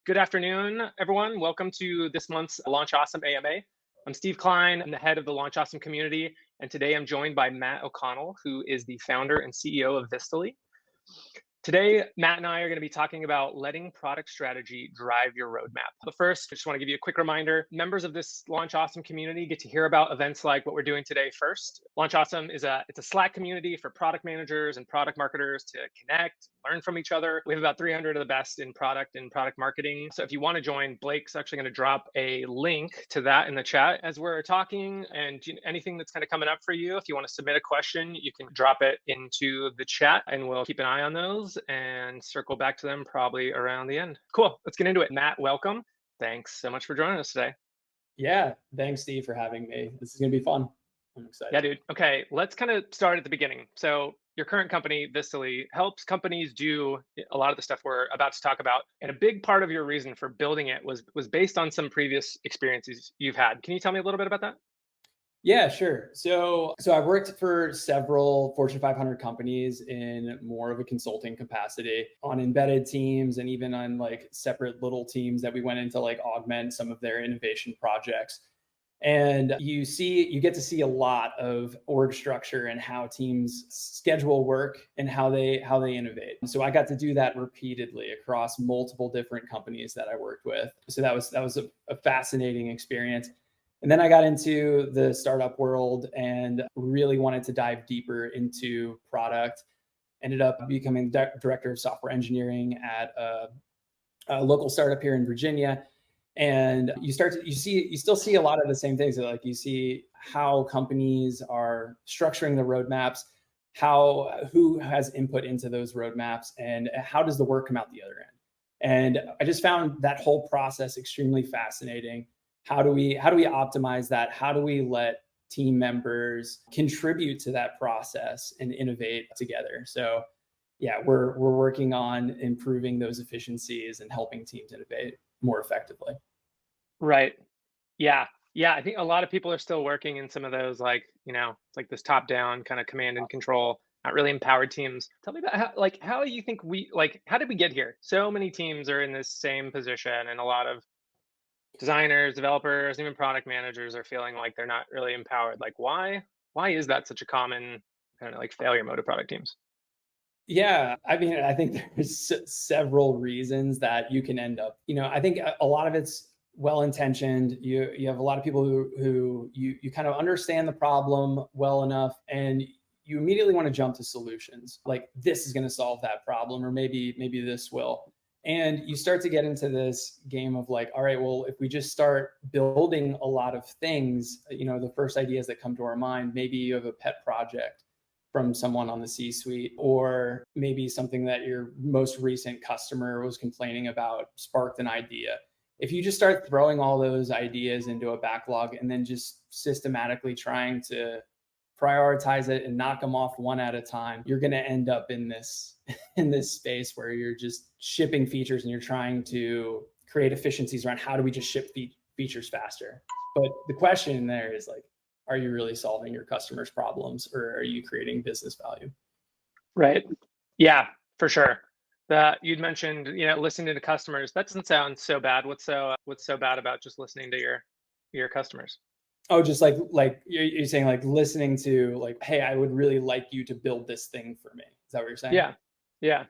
Good afternoon, everyone. Welcome to this month's Launch Awesome AMA. I'm Steve Klein. I'm the head of the Launch Awesome community. And today I'm joined by Matt O'Connell, who is the founder and CEO of Vistaly. Today, Matt and I are going to be talking about letting product strategy drive your roadmap. But first, I just want to give you a quick reminder. Members of this Launch Awesome community get to hear about events like what we're doing today first. Launch Awesome is a Slack community for product managers and product marketers to connect, learn from each other. We have about 300 of the best in product and product marketing. So if you want to join, Blake's actually going to drop a link to that in the chat as we're talking. And anything that's kind of coming up for you, if you want to submit a question, you can drop it into the chat and we'll keep an eye on those and circle back to them probably around the end. Cool. Let's get into it. Matt, welcome. Thanks so much for joining us today. Yeah. Thanks, Steve, for having me. This is going to be fun. I'm excited. Yeah, dude. Okay. Let's kind of start at the beginning. So your current company, Vistaly, helps companies do a lot of the stuff we're about to talk about. And a big part of your reason for building it was based on some previous experiences you've had. Can you tell me a little bit about that? Yeah, sure. So I've worked for several Fortune 500 companies in more of a consulting capacity on embedded teams and even on like separate little teams that we went into like augment some of their innovation projects. And you get to see a lot of org structure and how teams schedule work and how they innovate. So I got to do that repeatedly across multiple different companies that I worked with. So that was a fascinating experience. And then I got into the startup world and really wanted to dive deeper into product. Ended up becoming director of software engineering at a local startup here in Virginia. And you still see a lot of the same things. Like you see how companies are structuring the roadmaps, who has input into those roadmaps, and how does the work come out the other end. And I just found that whole process extremely fascinating. How do we optimize that? How do we let team members contribute to that process and innovate together? So yeah, we're working on improving those efficiencies and helping teams innovate more effectively. Right. Yeah. Yeah. I think a lot of people are still working in some of those, it's like this top down kind of command and control, not really empowered teams. Tell me about how you think how did we get here? So many teams are in this same position, and a lot of designers, developers, even product managers are feeling like they're not really empowered. Like, why is that such a common kind of like failure mode of product teams? Yeah, I mean, I think there's several reasons that you can end up. I think a lot of it's well intentioned. You have a lot of people who you kind of understand the problem well enough, and you immediately want to jump to solutions. Like this is going to solve that problem, or maybe this will. And you start to get into this game of like, all right, well, if we just start building a lot of things, the first ideas that come to our mind, maybe you have a pet project from someone on the C-suite, or maybe something that your most recent customer was complaining about sparked an idea. If you just start throwing all those ideas into a backlog and then just systematically trying to prioritize it and knock them off one at a time, you're going to end up in this space where you're just shipping features and you're trying to create efficiencies around how do we just ship features faster. But the question there is like, are you really solving your customers' problems, or are you creating business value? Right. Yeah, for sure. You'd mentioned, listening to customers. That doesn't sound so bad. What's so bad about just listening to your customers? Oh, just like you're saying, like listening to like, hey, I would really like you to build this thing for me. Is that what you're saying? Yeah. Yeah.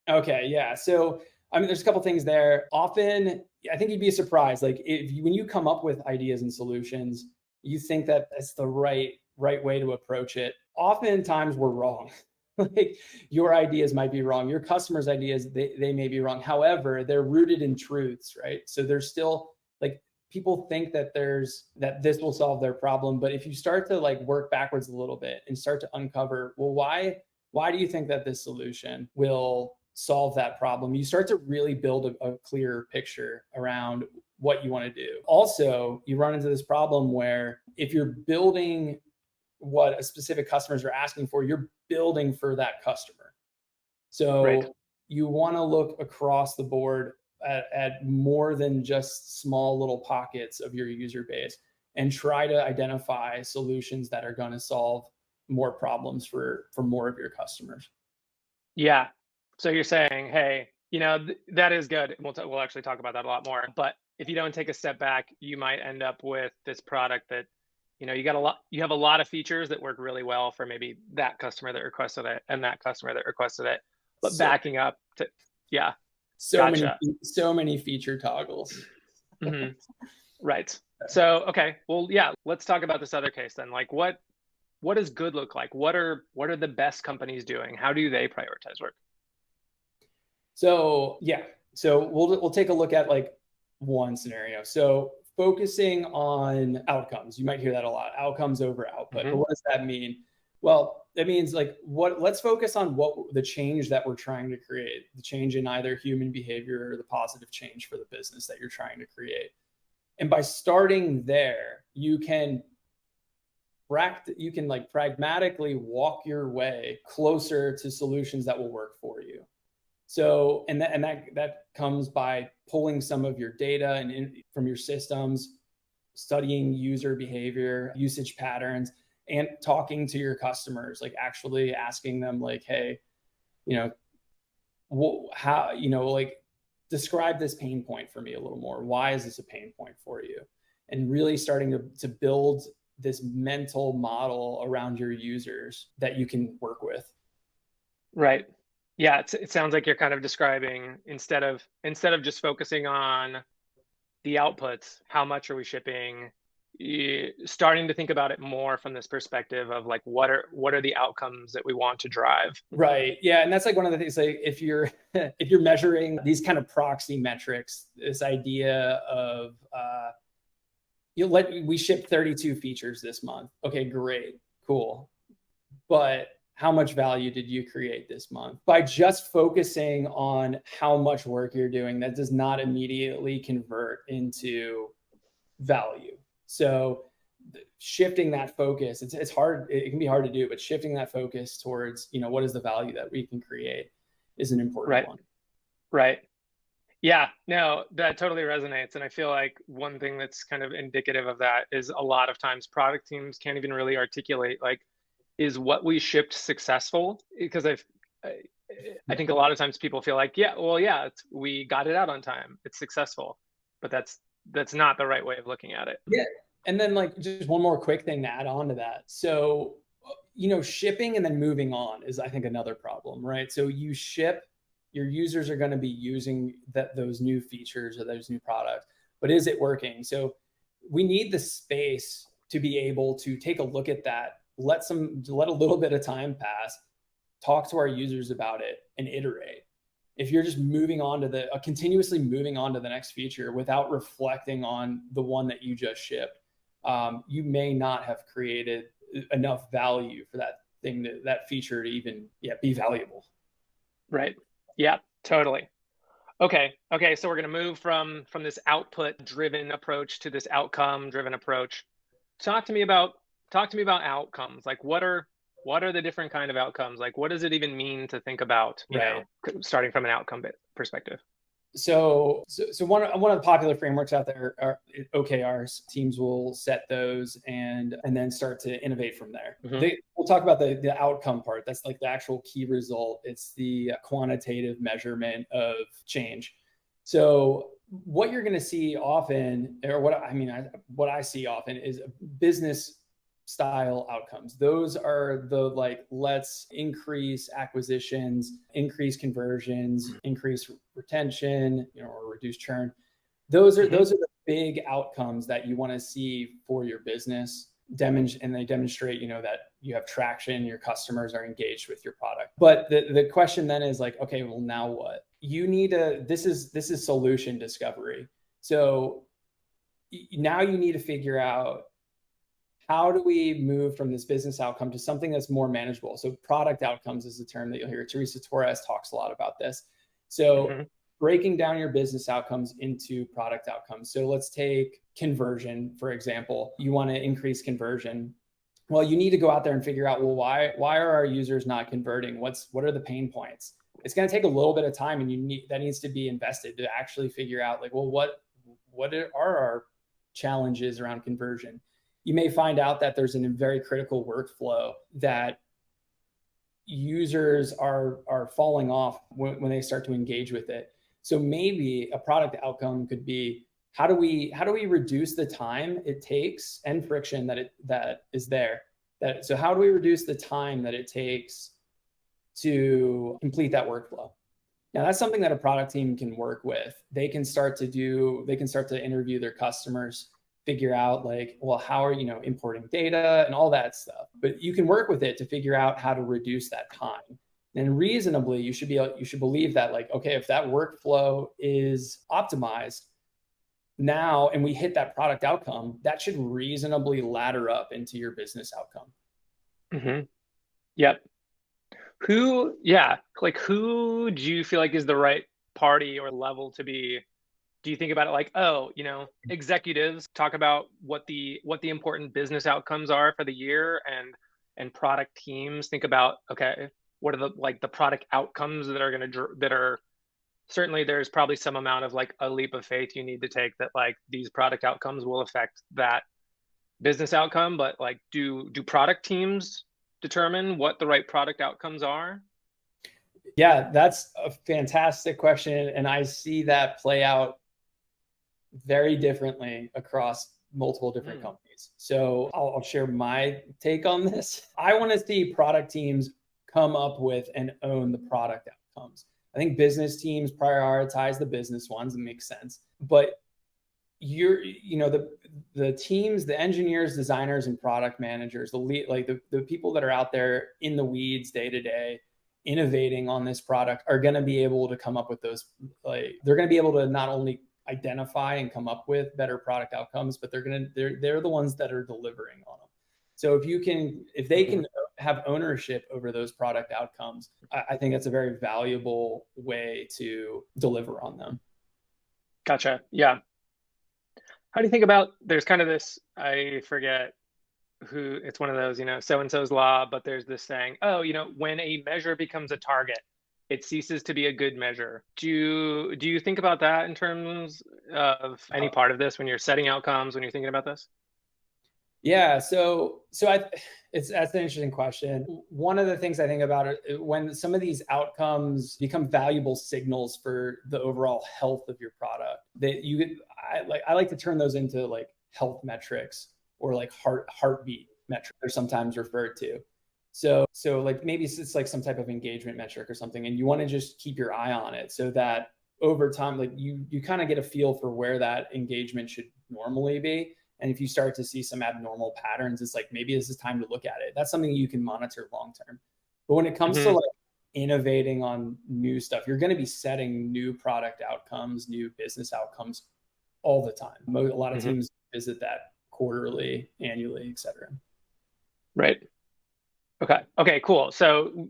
Okay. Yeah. So I mean, there's a couple things there. Often, I think you'd be surprised. Like when you come up with ideas and solutions, you think that that's the right way to approach it. Oftentimes we're wrong. Like your ideas might be wrong. Your customers' ideas, they may be wrong. However, they're rooted in truths, right? So there's still like people think that this will solve their problem. But if you start to like work backwards a little bit and start to uncover, well, why do you think that this solution will solve that problem? You start to really build a clearer picture around what you want to do. Also, you run into this problem where if you're building what a specific customers are asking for, you're building for that customer. So Right. You want to look across the board at more than just small little pockets of your user base and try to identify solutions that are going to solve more problems for more of your customers. Yeah. So you're saying, hey, That is good. We'll actually talk about that a lot more. But if you don't take a step back, you might end up with this product that, you have a lot of features that work really well for maybe that customer that requested it and that customer that requested it. But So, backing up to, yeah, so many, gotcha. so many feature toggles. Hmm. Right. So, okay, well, yeah, let's talk about this other case then. Like, what does good look like? What are the best companies doing? How do they prioritize work? So yeah, so we'll take a look at like one scenario. So focusing on outcomes, you might hear that a lot, outcomes over output. But Hmm. what does that mean? Well, it means like let's focus on what the change that we're trying to create, the change in either human behavior or the positive change for the business that you're trying to create. And by starting there, you can like pragmatically walk your way closer to solutions that will work for you. So, and that comes by pulling some of your data from your systems, studying user behavior, usage patterns, and talking to your customers, like actually asking them, like, hey, you know, how, like, describe this pain point for me a little more. Why is this a pain point for you? And really starting to build this mental model around your users that you can work with. Right. Yeah, it sounds like you're kind of describing instead of just focusing on the outputs, how much are we shipping, starting to think about it more from this perspective of like what are the outcomes that we want to drive. Right. Yeah. And that's like one of the things, like if you're if you're measuring these kind of proxy metrics, this idea of we ship 32 features this month. Okay, great, cool. But how much value did you create this month? By just focusing on how much work you're doing, that does not immediately convert into value. So shifting that focus, it's hard, it can be hard to do, but shifting that focus towards, what is the value that we can create is an important Right. one. Right. Yeah, no, that totally resonates. And I feel like one thing that's kind of indicative of that is a lot of times product teams can't even really articulate like, is what we shipped successful? Because I, I think a lot of times people feel like, yeah, well, yeah, we got it out on time. It's successful, but that's not the right way of looking at it. Yeah. And then like just one more quick thing to add on to that. So, shipping and then moving on is, I think, another problem, right? So you ship, your users are going to be using those new features or those new products, but is it working? So we need the space to be able to take a look at that, let a little bit of time pass, talk to our users about it, and iterate. If you're just continuously moving on to the next feature without reflecting on the one that you just shipped, you may not have created enough value for that feature to even be valuable. Right. Yeah, totally. Okay. So we're going to move from this output driven approach to this outcome driven approach. Talk to me about outcomes. Like what are the different kind of outcomes? Like what does it even mean to think about, Right. starting from an outcome perspective? So one of the popular frameworks out there are OKRs. Teams will set those and then start to innovate from there. Mm-hmm. We'll talk about the outcome part. That's like the actual key result. It's the quantitative measurement of change. So what you're going to see often, or what I see often, is business style outcomes. Those are the, like, let's increase acquisitions, increase conversions, increase retention, or reduce churn. Those are the big outcomes that you want to see for your business. And they demonstrate, that you have traction, your customers are engaged with your product. But the question then is like, okay, well, now what? This is solution discovery. So now you need to figure out, how do we move from this business outcome to something that's more manageable? So product outcomes is a term that you'll hear. Teresa Torres talks a lot about this. So breaking down your business outcomes into product outcomes. So let's take conversion, for example. You want to increase conversion. Well, you need to go out there and figure out, well, why are our users not converting? What are the pain points? It's going to take a little bit of time, and that needs to be invested to actually figure out, like, well, what are our challenges around conversion? You may find out that there's a very critical workflow that users are falling off when they start to engage with it. So maybe a product outcome could be, how do we reduce the time it takes and friction that is there? So how do we reduce the time that it takes to complete that workflow? Now that's something that a product team can work with. They can start to interview their customers, figure out like, well, how are importing data and all that stuff. But you can work with it to figure out how to reduce that time. And reasonably, you should believe that, like, okay, if that workflow is optimized now and we hit that product outcome, that should reasonably ladder up into your business outcome. Mm-hmm. Yep. Who do you feel like is the right party or level to be? Do you think about it like, oh, executives talk about what the important business outcomes are for the year, and product teams think about, okay, what are the product outcomes that are certainly, there's probably some amount of like a leap of faith you need to take that like these product outcomes will affect that business outcome, but like do product teams determine what the right product outcomes are? Yeah, that's a fantastic question. And I see that play out very differently across multiple different companies. So I'll share my take on this. I want to see product teams come up with and own the product outcomes. I think business teams prioritize the business ones. It makes sense. But the teams, the engineers, designers, and product managers, the people that are out there in the weeds day to day, innovating on this product, are going to be able to come up with those. Like, they're going to be able to not only identify and come up with better product outcomes, but they're the ones that are delivering on them. So if they can have ownership over those product outcomes, I think that's a very valuable way to deliver on them. Gotcha. Yeah. How do you think about, there's kind of this, I forget who, it's one of those, so-and-so's law, but there's this saying, oh, when a measure becomes a target, it ceases to be a good measure. Do you think about that in terms of any part of this when you're setting outcomes, when you're thinking about this? Yeah, that's an interesting question. One of the things I think about it, when some of these outcomes become valuable signals for the overall health of your product, I like to turn those into like health metrics, or like heartbeat metrics, they're sometimes referred to. So like maybe it's like some type of engagement metric or something, and you want to just keep your eye on it so that over time, like you kind of get a feel for where that engagement should normally be. And if you start to see some abnormal patterns, it's like, maybe this is time to look at it. That's something you can monitor long term. But when it comes to like innovating on new stuff, you're going to be setting new product outcomes, new business outcomes all the time. A lot of teams visit that quarterly, annually, et cetera. Right. Okay, cool. So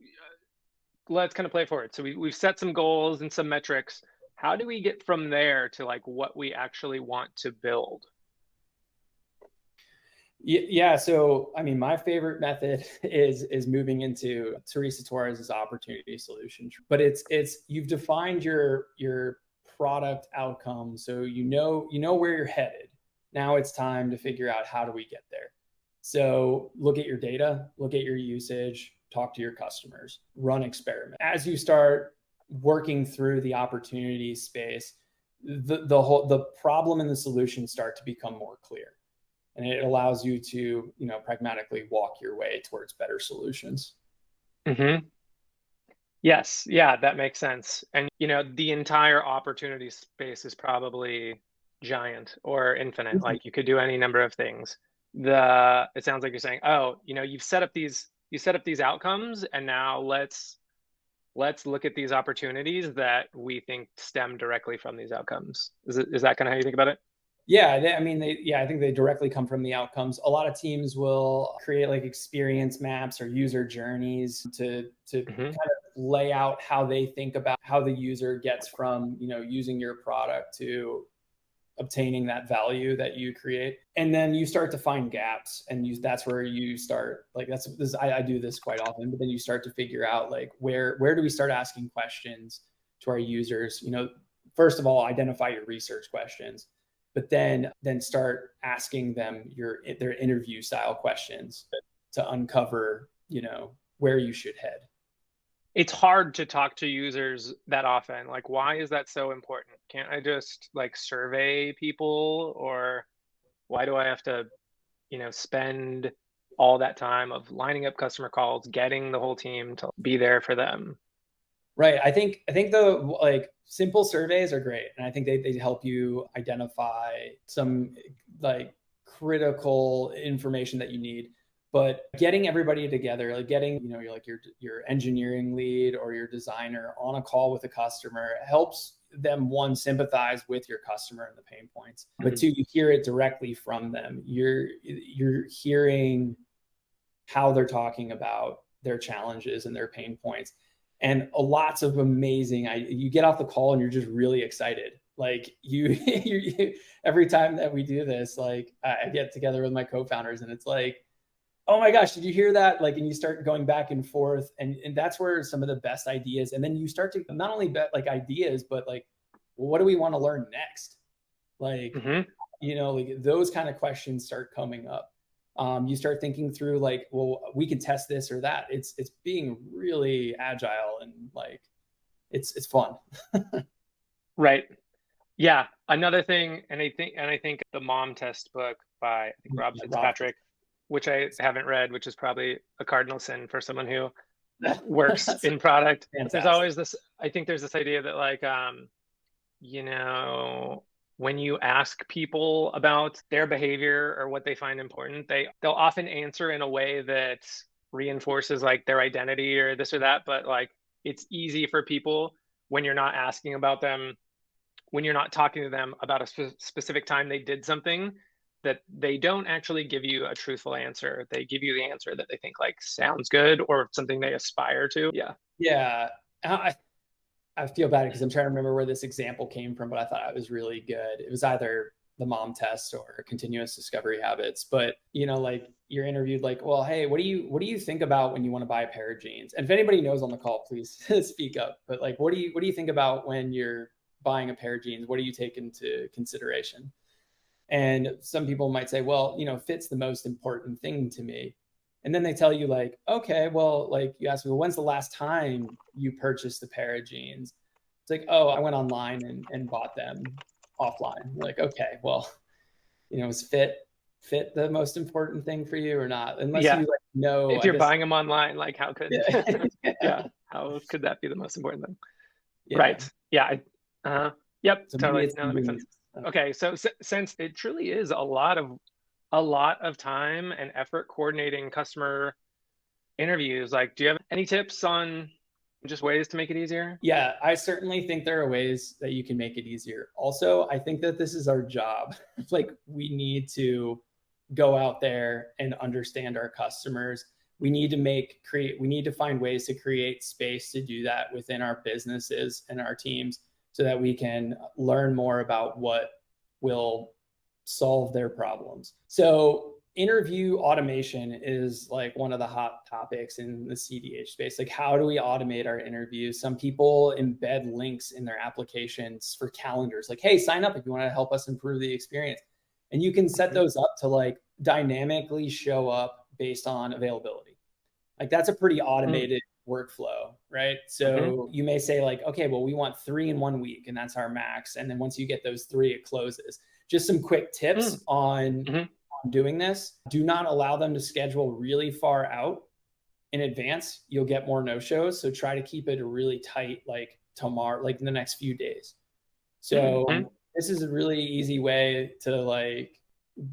let's kind of play forward. So we've set some goals and some metrics. How do we get from there to like what we actually want to build? Yeah. So, I mean, my favorite method is moving into Teresa Torres's opportunity solution. But it's you've defined your product outcome, so you know where you're headed. Now it's time to figure out, how do we get there? So look at your data, look at your usage, talk to your customers, run experiments. As you start working through the opportunity space, the problem and the solution start to become more clear. And it allows you to, pragmatically walk your way towards better solutions. Yes. Yeah, that makes sense. And, the entire opportunity space is probably giant or infinite. Like, you could do any number of things. It sounds like you're saying, oh, you set up these outcomes, and now let's look at these opportunities that we think stem directly from these outcomes. Is that kind of how you think about it? Yeah, I think they directly come from the outcomes. A lot of teams will create like experience maps or user journeys to kind of lay out how they think about how the user gets from, using your product to obtaining that value that you create. And then you start to find gaps, and that's where you start, like, I do this quite often, but then you start to figure out, like, where do we start asking questions to our users? First of all, identify your research questions, but then start asking them their interview style questions to uncover, where you should head. it's hard to talk to users that often. Like, why is that so important? Can't I just like survey people, or why do I have to, spend all that time of lining up customer calls, getting the whole team to be there for them? Right. I think the like simple surveys are great. And I think they help you identify some like critical information that you need. But getting everybody together, like getting, your engineering lead or your designer on a call with a customer helps them, one, sympathize with your customer and the pain points, but two, you hear it directly from them. You're hearing how they're talking about their challenges and their pain points, and lots of amazing. You get off the call and you're just really excited. Like every time that we do this, like I get together with my co-founders and it's like, oh my gosh, did you hear that? Like, and you start going back and forth, and that's where some of the best ideas. And then you start to not only bet like ideas, but like, well, what do we want to learn next? Like, like those kind of questions start coming up. You start thinking through like, well, we can test this or that. It's being really agile and like it's fun. Right. Yeah. Another thing, and I think the Mom Test book by I think Rob Fitzpatrick, which I haven't read, which is probably a cardinal sin for someone who works in product. Fantastic. There's always this, I think there's this idea that like, when you ask people about their behavior or what they find important, they'll often answer in a way that reinforces like their identity or this or that. But like, it's easy for people when you're not asking about them, when you're not talking to them about a specific time they did something, that they don't actually give you a truthful answer. They give you the answer that they think like sounds good or something they aspire to. Yeah. Yeah. I feel bad because I'm trying to remember where this example came from, but I thought it was really good. It was either the Mom Test or continuous discovery habits. But like you're interviewed, like, well, hey, what do you think about when you want to buy a pair of jeans? And if anybody knows on the call, please speak up. But like, what do you think about when you're buying a pair of jeans? What do you take into consideration? And some people might say, well, fit's the most important thing to me. And then they tell you like, okay, well, like you ask me, well, when's the last time you purchased a pair of jeans? It's like, oh, I went online and bought them offline. You're like, okay, well, is fit the most important thing for you or not? Unless you like know. If you're buying them online, like how could yeah. How could that be the most important thing? Yeah. Right. Yeah. Yep. So totally. No, that makes sense. Okay. So since it truly is a lot of time and effort coordinating customer interviews, like, do you have any tips on just ways to make it easier? Yeah, I certainly think there are ways that you can make it easier. Also, I think that this is our job. Like, we need to go out there and understand our customers. We need to find ways to create space to do that within our businesses and our teams so that we can learn more about what will solve their problems. So interview automation is like one of the hot topics in the CDH space. Like, how do we automate our interviews? Some people embed links in their applications for calendars, like, hey, sign up if you want to help us improve the experience. And you can set those up to like dynamically show up based on availability. Like, that's a pretty automated workflow, right? So you may say like, okay, well, we want 3 in 1 week and that's our max. And then once you get those 3, it closes. Just some quick tips on doing this. Do not allow them to schedule really far out in advance. You'll get more no-shows. So try to keep it a really tight, like tomorrow, like in the next few days. So this is a really easy way to like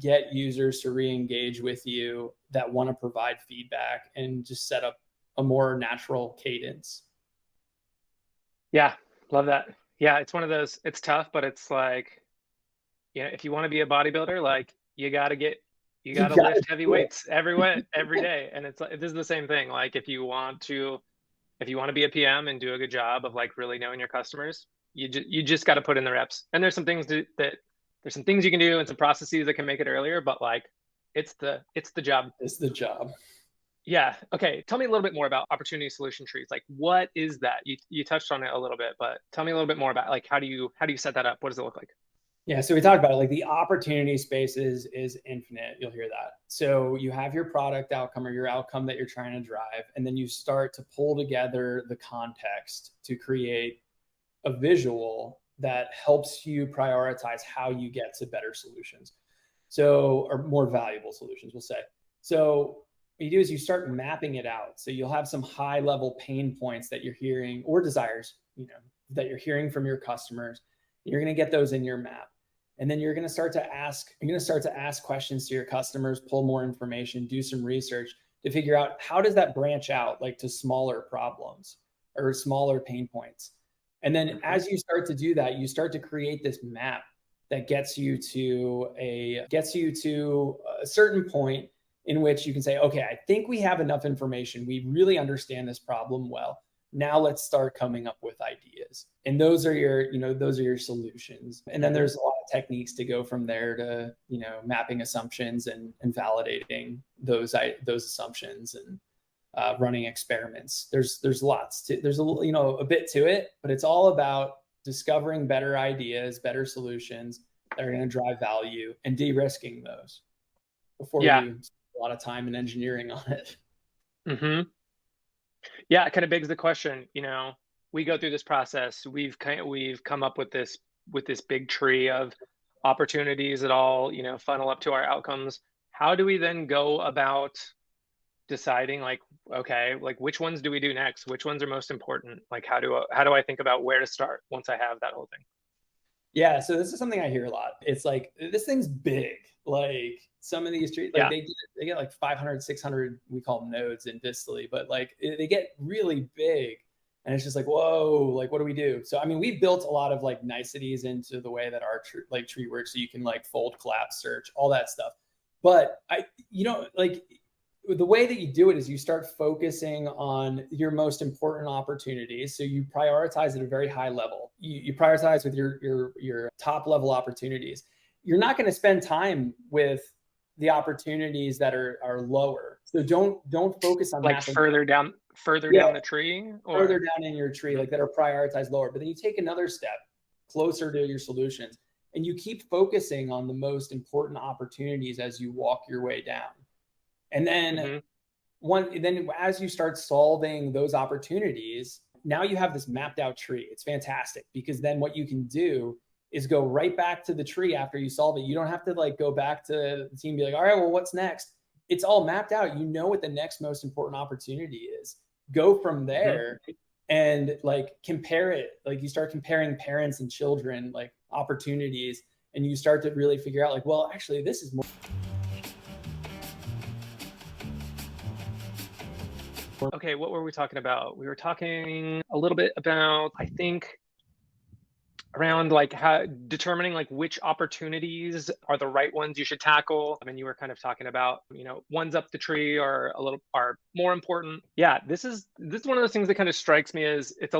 get users to re-engage with you that want to provide feedback and just set up a more natural cadence. Yeah, love that. Yeah, it's one of those, it's tough, but it's like, if you want to be a bodybuilder, like you got to lift heavy weights every day. And it's like, this is the same thing. Like if you want to be a PM and do a good job of like really knowing your customers, you just got to put in the reps. And there's some things there's some things you can do and some processes that can make it earlier, but like it's the job. It's the job. Yeah. Okay. Tell me a little bit more about opportunity solution trees. Like, what is that? You touched on it a little bit, but tell me a little bit more about like how do you set that up? What does it look like? Yeah, so we talked about it, like the opportunity space is infinite. You'll hear that. So you have your product outcome or your outcome that you're trying to drive, and then you start to pull together the context to create a visual that helps you prioritize how you get to better solutions. So, or more valuable solutions, we'll say. So what you do is you start mapping it out. So you'll have some high level pain points that you're hearing or desires, that you're hearing from your customers. You're going to get those in your map. And then you're going to start to ask questions to your customers, pull more information, do some research to figure out how does that branch out like to smaller problems or smaller pain points. And then as you start to do that, you start to create this map that gets you to a certain point in which you can say, okay, I think we have enough information. We really understand this problem well. Now let's start coming up with ideas. And those are your solutions. And then there's a lot of techniques to go from there to, mapping assumptions and validating those assumptions and running experiments. There's a bit to it, but it's all about discovering better ideas, better solutions that are going to drive value and de-risking those before you spend a lot of time and engineering on it. Mm-hmm. Yeah, it kind of begs the question, we go through this process. We've come up with this big tree of opportunities that all, funnel up to our outcomes. How do we then go about deciding like, okay, like which ones do we do next? Which ones are most important? Like how do I think about where to start once I have that whole thing? Yeah, so this is something I hear a lot. It's like this thing's big. Like some of these trees, like they get like 500, 600, we call them nodes in Vistaly, but like they get really big. And it's just like, whoa, like what do we do? So I mean, we've built a lot of like niceties into the way that our tree works. So you can like fold, collapse, search, all that stuff. But like the way that you do it is you start focusing on your most important opportunities. So you prioritize at a very high level. You prioritize with your top level opportunities. You're not going to spend time with the opportunities that are lower. So don't focus on like further down the tree, or further down in your tree, like that are prioritized lower. But then you take another step closer to your solutions and you keep focusing on the most important opportunities as you walk your way down. And then as you start solving those opportunities, now you have this mapped out tree. It's fantastic because then what you can do is go right back to the tree after you solve it. You don't have to like go back to the team and be like, all right, well, what's next? It's all mapped out. You know what the next most important opportunity is. Go from there and like compare it. Like you start comparing parents and children, like opportunities, and you start to really figure out like, well, actually, this is more. Okay, what were we talking about? We were talking a little bit about, I think, around like how determining like which opportunities are the right ones you should tackle. I mean, you were kind of talking about, ones up the tree are more important. Yeah, this is one of those things that kind of strikes me as it's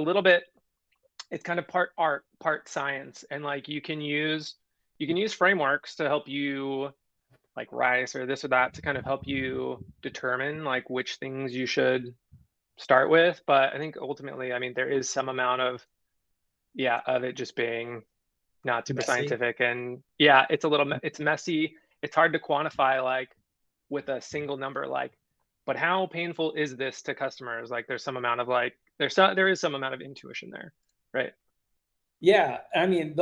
kind of part art, part science, and like you can use frameworks to help you, like RICE or this or that, to kind of help you determine like which things you should start with. But I think ultimately, I mean, there is some amount of it just being not super scientific, and it's messy. It's hard to quantify like with a single number, like, but how painful is this to customers? Like there's some amount of like, there is some amount of intuition there, right? Yeah, I mean,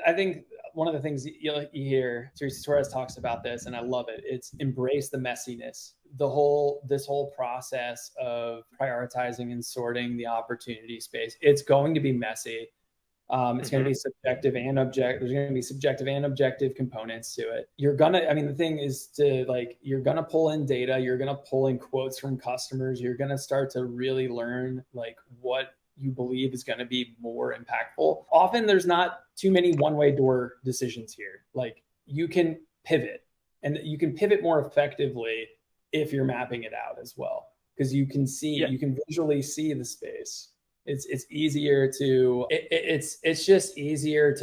I think one of the things you hear, Teresa Torres talks about this, and I love it. It's embrace the messiness. This whole process of prioritizing and sorting the opportunity space, it's going to be messy. It's going to be subjective and objective. There's going to be subjective and objective components to it. The thing is you're going to pull in data. You're going to pull in quotes from customers. You're going to start to really learn like what you believe is going to be more impactful. Often there's not too many one-way door decisions here. Like you can pivot, and you can pivot more effectively if you're mapping it out as well, because you can visually see the space. It's easier to it's just easier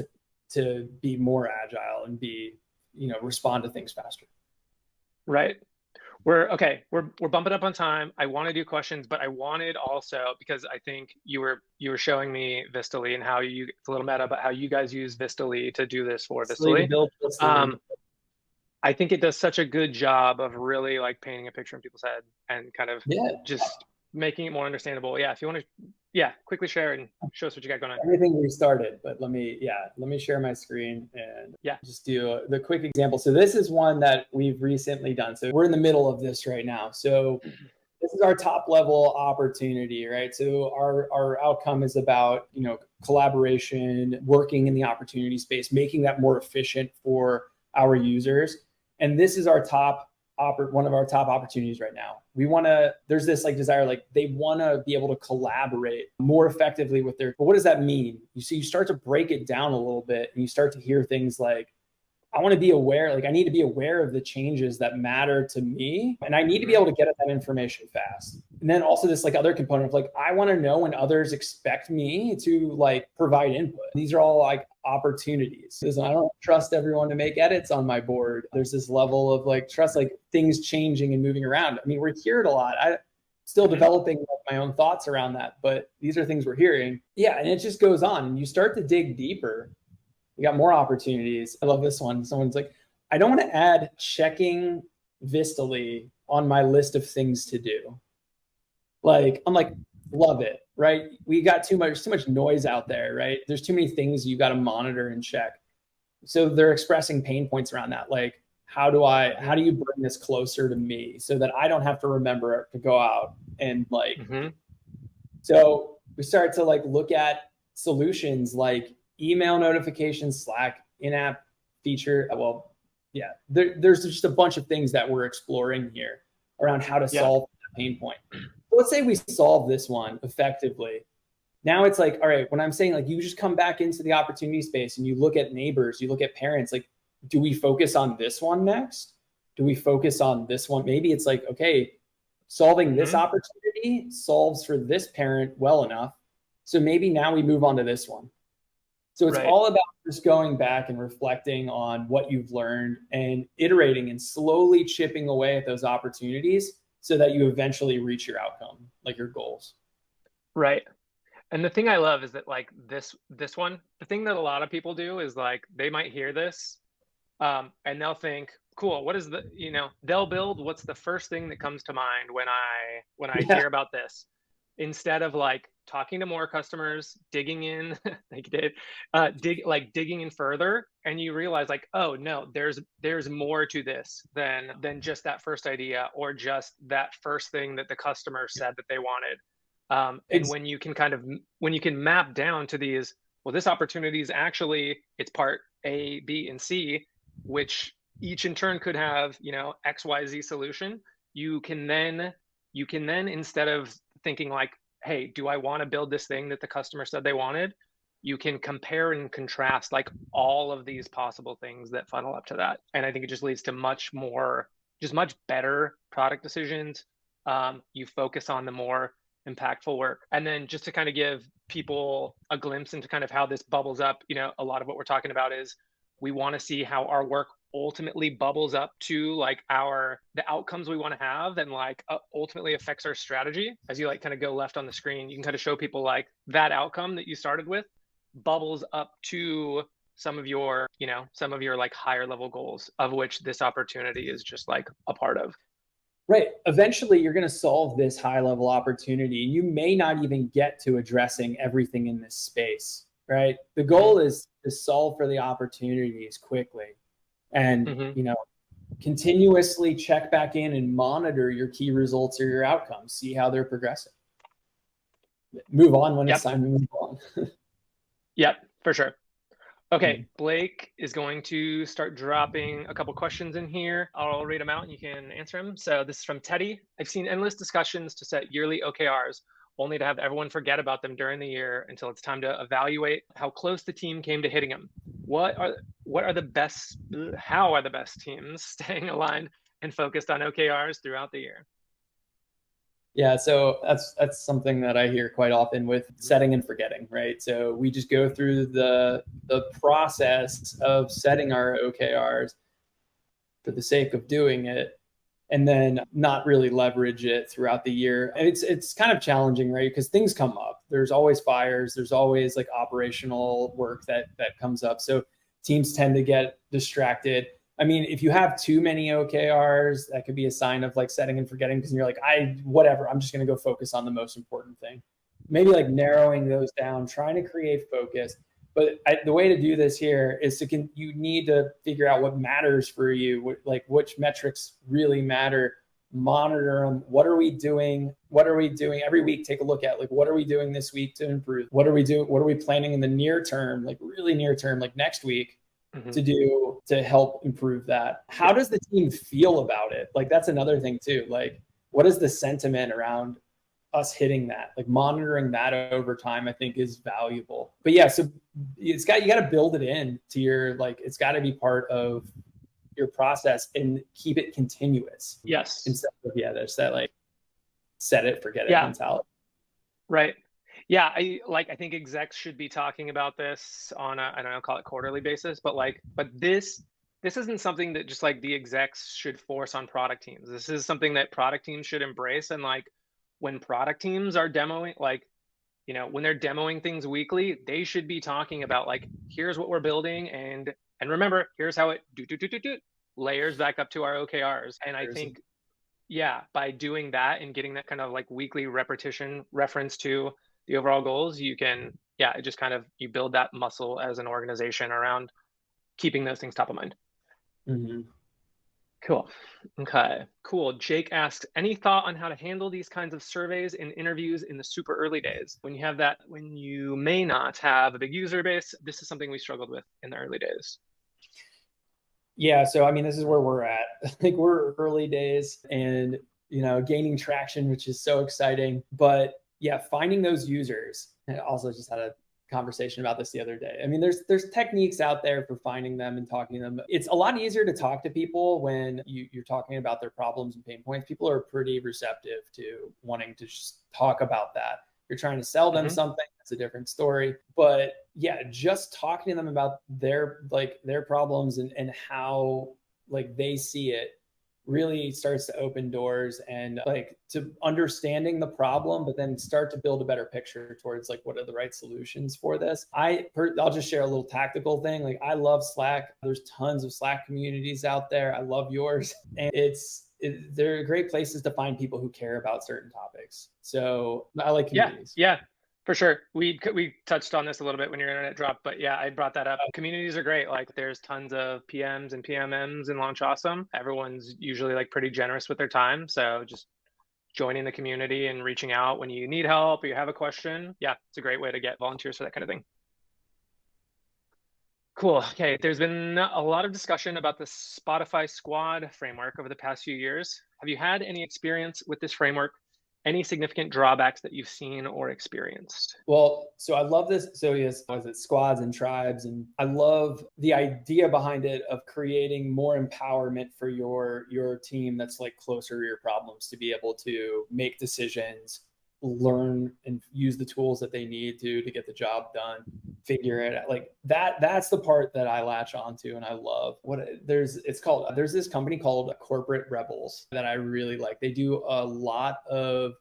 to be more agile and respond to things faster. Right. We're okay. We're bumping up on time. I want to do questions, but I wanted also because I think you were showing me Vistaly and how you it's a little meta about how you guys use Vistaly to do this for Slay to Vistaly. build Vistaly. Um, I think it does such a good job of really like painting a picture in people's head and kind of Yeah, just making it more understandable. Yeah, if you want to, yeah, quickly share and show us what you got going on. everything restarted, but let me share my screen and Yeah. just do the quick example. So this is one that we've recently done. So we're in the middle of this right now. So this is our top level opportunity, right? So our outcome is about, collaboration, working in the opportunity space, making that more efficient for our users. And this is our one of our top opportunities right now. There's this like desire, like they want to be able to collaborate more effectively with but what does that mean? You start to break it down a little bit and you start to hear things like, I want to be aware, like I need to be aware of the changes that matter to me. And I need to be able to get at that information fast. And then also this like other component of like, I want to know when others expect me to like provide input. These are all like opportunities. Because I don't trust everyone to make edits on my board. There's this level of like trust, like things changing and moving around. I mean, we're hearing a lot. I'm still developing my own thoughts around that, but these are things we're hearing. Yeah. And it just goes on and you start to dig deeper. You got more opportunities. I love this one. Someone's like, I don't want to add checking Vistaly on my list of things to do. Like, I'm like, love it, right? We got too much noise out there, right? There's too many things you got to monitor and check. So they're expressing pain points around that. Like, how do you bring this closer to me so that I don't have to remember to go out and like, so we start to like look at solutions like email notifications, Slack, in-app feature. Well, yeah, there's just a bunch of things that we're exploring here around how to solve that pain point. So let's say we solve this one effectively. Now it's like, all right, when I'm saying like you just come back into the opportunity space and you look at neighbors, you look at parents, like, do we focus on this one next? Do we focus on this one? Maybe it's like, okay, solving this opportunity solves for this parent well enough. So maybe now we move on to this one. So it's all about just going back and reflecting on what you've learned and iterating and slowly chipping away at those opportunities so that you eventually reach your outcome, like your goals. Right. And the thing I love is that like this one, the thing that a lot of people do is like they might hear this and they'll think, cool, what is they'll build what's the first thing that comes to mind when I hear about this, instead of like talking to more customers, digging in like you did, digging in further, and you realize like, oh no, there's more to this than just that first idea or just that first thing that the customer said that they wanted. And when you can map down to these, well, this opportunity is actually, it's part A, B, and C, which each in turn could have, XYZ solution. You can then instead of thinking like, hey, do I want to build this thing that the customer said they wanted? You can compare and contrast like all of these possible things that funnel up to that. And I think it just leads to much better product decisions. You focus on the more impactful work. And then just to kind of give people a glimpse into kind of how this bubbles up, a lot of what we're talking about is we want to see how our work ultimately bubbles up to like the outcomes we want to have, and like ultimately affects our strategy. As you like kind of go left on the screen, you can kind of show people like that outcome that you started with bubbles up to some of your like higher level goals, of which this opportunity is just like a part of. Right. Eventually, you're going to solve this high level opportunity. You may not even get to addressing everything in this space, right? The goal is to solve for the opportunities quickly and, continuously check back in and monitor your key results or your outcomes, see how they're progressing. Move on when it's time to move on. Yep, for sure. Okay, Blake is going to start dropping a couple questions in here. I'll read them out and you can answer them. So this is from Teddy. I've seen endless discussions to set yearly OKRs, only to have everyone forget about them during the year until it's time to evaluate how close the team came to hitting them. How are the best teams staying aligned and focused on OKRs throughout the year? Yeah, so that's something that I hear quite often with setting and forgetting, right? So we just go through the process of setting our OKRs for the sake of doing it, and then not really leverage it throughout the year. And it's kind of challenging, right? Because things come up. There's always fires. There's always like operational work that comes up. So teams tend to get distracted. I mean, if you have too many OKRs, that could be a sign of like setting and forgetting, because you're like, whatever, I'm just going to go focus on the most important thing. Maybe like narrowing those down, trying to create focus. But the way to do this here is you need to figure out what matters for you, like which metrics really matter, monitor them. What are we doing? Every week? Take a look at like, what are we doing this week to improve? What are we doing? What are we planning in the near term, like really near term, like next week, to do to help improve that? How does the team feel about it? Like that's another thing too. Like what is the sentiment around us hitting that? Like monitoring that over time, I think is valuable. But yeah, so you got to build it in to your, like, it's got to be part of your process and keep it continuous. Yes. Instead of, there's that like set it, forget it mentality. Right. Yeah, I think execs should be talking about this on a, I don't know, call it quarterly basis, but this isn't something that just like the execs should force on product teams. This is something that product teams should embrace. And like when product teams are demoing, like, when they're demoing things weekly, they should be talking about like, here's what we're building, and remember, here's how it layers back up to our OKRs. And I think, by doing that and getting that kind of like weekly repetition reference to the overall goals, you can, it just kind of, you build that muscle as an organization around keeping those things top of mind. Mm-hmm. Cool. Okay, cool. Jake asks, any thought on how to handle these kinds of surveys and interviews in the super early days when you may not have a big user base? This is something we struggled with in the early days. Yeah. So, I mean, this is where we're at. I think we're early days and, gaining traction, which is so exciting. But finding those users. I also just had a conversation about this the other day. I mean, there's techniques out there for finding them and talking to them. It's a lot easier to talk to people when you're talking about their problems and pain points. People are pretty receptive to wanting to just talk about that. You're trying to sell them something, that's a different story. But just talking to them about their problems and how like they see it really starts to open doors and like to understanding the problem, but then start to build a better picture towards like, what are the right solutions for this? I'll just share a little tactical thing. Like I love Slack. There's tons of Slack communities out there. I love yours. And they're great places to find people who care about certain topics. So I like communities. Yeah. For sure. We touched on this a little bit when your internet dropped, but I brought that up. Communities are great. Like there's tons of PMs and PMMs in Launch Awesome. Everyone's usually like pretty generous with their time. So just joining the community and reaching out when you need help or you have a question. Yeah, it's a great way to get volunteers for that kind of thing. Cool. Okay. There's been a lot of discussion about the Spotify Squad framework over the past few years. Have you had any experience with this framework? Any significant drawbacks that you've seen or experienced? Well, so I love this. So yes, was it squads and tribes? And I love the idea behind it of creating more empowerment for your team that's like closer to your problems to be able to make decisions, learn and use the tools that they need to get the job done, figure it out. Like that's the part that I latch onto and I love. There's this company called Corporate Rebels that I really like. They do a lot of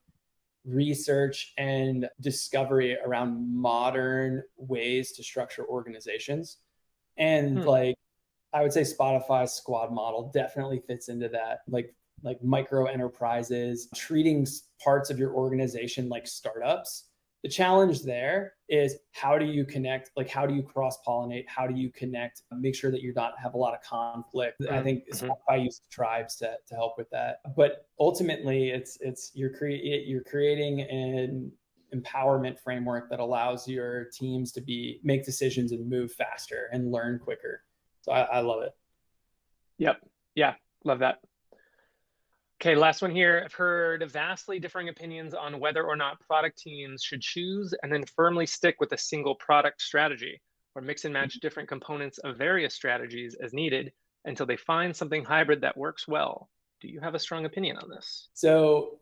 research and discovery around modern ways to structure organizations. And like I would say Spotify's squad model definitely fits into that. Like micro enterprises, treating parts of your organization like startups. The challenge there is how do you connect? Like, how do you cross-pollinate? How do you connect? Make sure that you don't have a lot of conflict. I think Spotify uses tribes to help with that. But ultimately, you're creating an empowerment framework that allows your teams to make decisions and move faster and learn quicker. So I love it. Yep. Yeah. Love that. Okay, last one here. I've heard vastly differing opinions on whether or not product teams should choose and then firmly stick with a single product strategy or mix and match different components of various strategies as needed until they find something hybrid that works well. Do you have a strong opinion on this? So,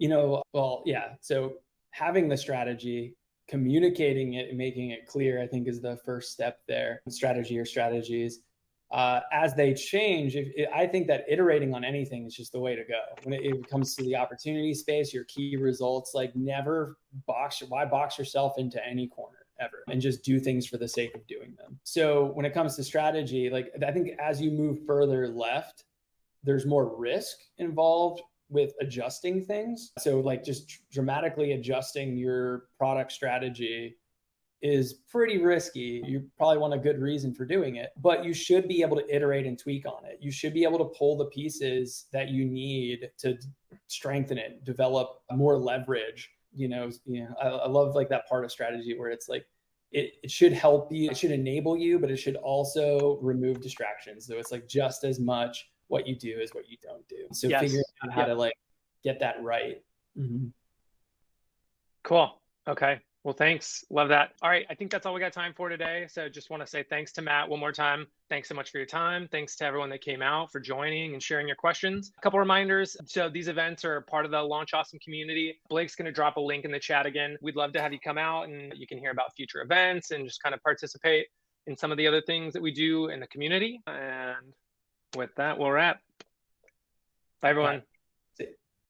so having the strategy, communicating it and making it clear, I think is the first step there. Strategy or strategies. as they change, I think that iterating on anything is just the way to go. When it comes to the opportunity space, your key results, like never why box yourself into any corner ever, and just do things for the sake of doing them. So when it comes to strategy, like I think as you move further left, there's more risk involved with adjusting things. So like just dramatically adjusting your product strategy is pretty risky. You probably want a good reason for doing it, but you should be able to iterate and tweak on it. You should be able to pull the pieces that you need to strengthen it, develop more leverage. I love like that part of strategy where it's like it should help you, it should enable you, but it should also remove distractions. So it's like just as much what you do as what you don't do. So Yes. figuring out how to like get that right. Mm-hmm. Cool. Okay. Well, thanks. Love that. All right. I think that's all we got time for today. So just want to say thanks to Matt one more time. Thanks so much for your time. Thanks to everyone that came out for joining and sharing your questions. A couple reminders. So these events are part of the Launch Awesome community. Blake's going to drop a link in the chat again. We'd love to have you come out and you can hear about future events and just kind of participate in some of the other things that we do in the community. And with that, we'll wrap. Bye, everyone. Bye.